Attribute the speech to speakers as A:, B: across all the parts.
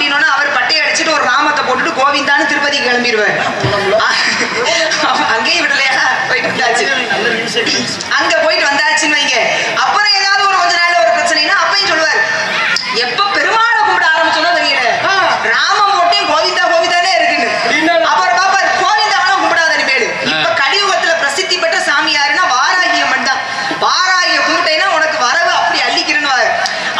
A: அப்படின்னு அவர் பட்டையை அடிச்சுட்டு ஒரு ராமத்தை போட்டுட்டு கோவிந்தான்னு திருப்பதிக்கு கிளம்பிடுவார். அங்கேயும் விடலையா, போயிட்டு வந்தாச்சு. அங்க போயிட்டு வந்தாச்சுன்னு வைங்க. அப்புறம் ஏதாவது ஒரு கொஞ்ச நாள்ல ஒரு பிரச்சனைனா அப்பயும் சொல்லுவார், எப்ப பெருமாளை கும்பிட ஆரம்பிச்சோன்னா தெரியல, ராமம் போட்டையும் கோவிந்தா கோவிந்தானே இருக்குன்னு. அப்புறம் பாப்பார் கோவிந்தாவெல்லாம் கும்பிடாத இனிமேல். இப்ப கலியுகத்துல பிரசித்தி பெற்ற சாமி யாருன்னா வாராகி அம்மன் தான். வாராகிய கும்பிட்டேன்னா உனக்கு வரவு அப்படி அள்ளிக்கிறேன்னு.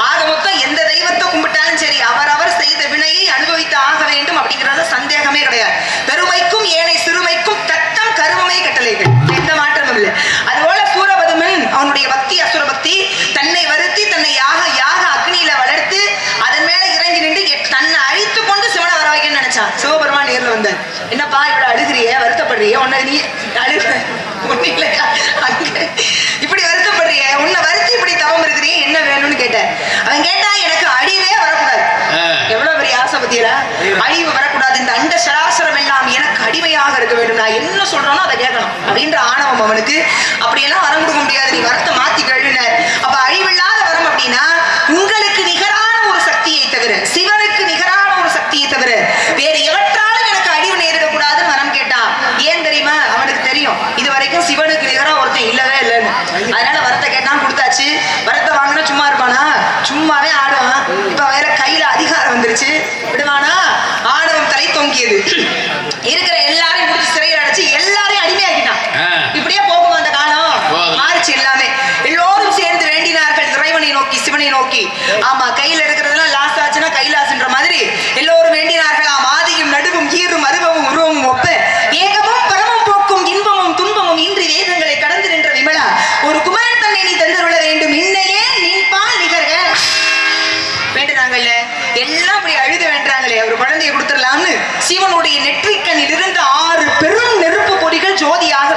A: ஆக மொத்தம் எந்த தெய்வத்தை கும்பிட்டாலும் சரி, அவரவர் செய்த வினையை அனுபவித்து ஆக வேண்டும் அப்படிங்கறத சந்தேகமே கிடையாது. பெருமைக்கும் ஏனை சிறுமைக்கும் தத்தம் கருமமே கட்டளைகள், எந்த மாற்றமும் இல்லை. அதுபோல சூரபதுமன் அவனுடைய பக்தி அசுர பக்தி தன்னை வருத்தி தன்னை யாக யாக அக்னியில வளர்த்து அதன் மேல இறங்கி நின்று தன்னை அழித்து கொண்டு சிவனை வர வைக்கன்னு நினைச்சான். சிவபெருமான் நேர்ல வந்தார். என்னப்பா இவ்வளவு அழுகிறிய, வருத்தப்படுறிய, உன்னை நீ அழு இப்படி வருத்தப்படுறிய, உன்னை வருத்தி இப்படி தவம் இருக்கிறீ, என்ன வேணும்னு கேட்டார். அவன் கேட்டா எனக்கு அழிவே வரக்கூடாது. எவ்வளவு பெரிய ஆசை பத்தியல, அழிவு வரக்கூடாது, இந்த அண்ட சராசரம் எல்லாம் எனக்கு அடிமையாக இருக்க வேண்டும், நான் என்ன சொல்றேனோ அதை கேட்கணும் அப்படின்ற ஆணவம் அவனுக்கு. அப்படியெல்லாம் வரம் கொடுக்க முடியாது, நீ வரத்தை மாத்தி கழுவினார். அப்ப அழிவில்லாத வரம் அப்படின்னா உங்களுக்கு நிகரான ஒரு சக்தியை தவிர, சிவனுக்கு நிகரான ஒரு சக்தியை தவிர வேறு எவற்றாலும் எனக்கு அழிவு நேரிடக்கூடாதுன்னு வரம் கேட்டான். ஏன் தெரியுமா? அவனுக்கு தெரியும் இது வரைக்கும் சிவனுக்கு நிகரா ஒருத்தன் இல்லவே இல்லைன்னு. அதனால வரத்தை கேட்டான், கொடுத்தாச்சு. வரத்தை வாங்கினா சும்மா இருப்பானா? சும்மாவே ஆடுவான். இப்ப வேற கையில அதிகாரம் வந்துருச்சு, விடுவானா? ஆணவம் தலை தொங்கியது. இருக்கிற எல்லாரையும் முடிச்சு சிறையில் அடைச்சு எல்லாரையும் அடிமையாக்கிட்டான். இப்படியே போகுமா அந்த காலம்? மாறிச்சு எல்லாமே. எல்லோரும் சேர்ந்து வேண்டினார்கள் இறைவனை நோக்கி, சிவனை நோக்கி. ஆமா, கையில இருக்கிறதெல்லாம் லாஸ் ஆச்சுன்னா கைலாசுன்ற மாதிரி எல்லோரும் வேண்டினார்களாம். ஆதியும் நடுவும் ஈரும் அருவமும் உருவமும் ஒப்ப ஏகமும் பரமும் போக்கும் இன்பமும் துன்பமும் இன்றி வேதங்களை கடந்து நின்ற விமலா, ஒரு குமரன் தன்னை நீ தந்தருள வேண்டும், இன்னையே நீப்பால் நிகர்க வேண்டுறாங்கல்ல. எல்லாம் அப்படி அழுது வேண்டாங்களே, ஒரு குழந்தைய கொடுத்துடலாம்னு சிவனுடைய நெற்றிக்கண்ணில் இருந்து 6 பெரும் நெருப்பு பொடிகள் ஜோதியாக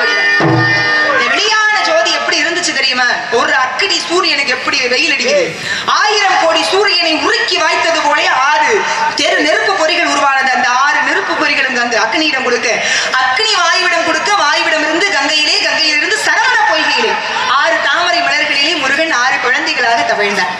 A: வெளியான ஜோதி எப்படி இருந்துச்சு தெரியுமா? ஒரு அக்கினி சூரியனுக்கு எப்படி வெயில் அடிக்குது, 1000 கோடி சூரியனை உருக்கி வாய்த்தது போல 6 நெருப்பு பொறிகள் உருவானது. அந்த 6 நெருப்பு பொறிகளும் அந்த அக்னியிடம் கொடுக்க, அக்னி வாயுவிடம் கொடுக்க, வாயுவிடம் இருந்து கங்கையிலே, கங்கையிலிருந்து சரவண பொய்கையிலே 6 தாமரை மலர்களிலே முருகன் 6 குழந்தைகளாக தவழ்ந்தார்.